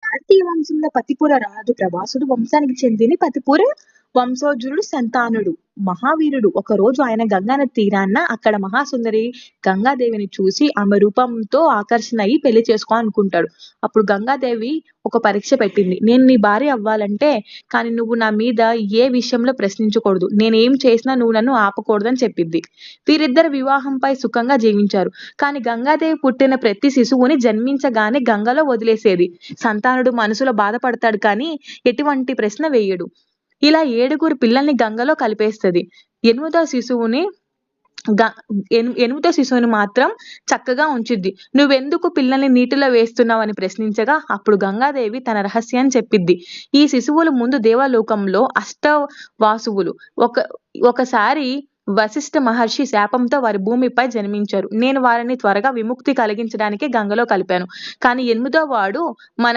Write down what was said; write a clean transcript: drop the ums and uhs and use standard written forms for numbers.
భారతీయ వంశంలో పతిపుర రాజు ప్రభాసుడు వంశానికి చెందిన పతిపుర వంశోజుడు సంతానుడు మహావీరుడు. ఒక రోజు ఆయన గంగానది తీరాన అక్కడ మహాసుందరి గంగాదేవిని చూసి ఆమె రూపంతో ఆకర్షణ అయి పెళ్లి అనుకుంటాడు. అప్పుడు గంగాదేవి ఒక పరీక్ష పెట్టింది. నేను నీ భార్య అవ్వాలంటే కానీ నువ్వు నా మీద ఏ విషయంలో ప్రశ్నించకూడదు, నేనేం చేసినా నువ్వు నన్ను ఆపకూడదని చెప్పింది. వీరిద్దరు వివాహంపై సుఖంగా జీవించారు. కానీ గంగాదేవి పుట్టిన ప్రతి శిశువుని జన్మించగానే గంగలో వదిలేసేది. సంతానుడు మనసులో బాధపడతాడు కానీ ఎటువంటి ప్రశ్న వేయడు. ఇలా 7 పిల్లల్ని గంగలో కలిపేస్తది. ఎనిమిదో శిశువుని ఎనిమిదో శిశువుని మాత్రం చక్కగా ఉంచుద్ది. నువ్వెందుకు పిల్లల్ని నీటిలో వేస్తున్నావు అని ప్రశ్నించగా అప్పుడు గంగాదేవి తన రహస్యాన్ని చెప్పిద్ది. ఈ శిశువులు ముందు దేవలోకంలో అష్టవాసువులు. ఒకసారి వశిష్ఠ మహర్షి శాపంతో వారి భూమిపై జన్మించారు. నేను వారిని త్వరగా విముక్తి కలిగించడానికి గంగలో కలిపాను. కానీ 8వ వాడు మన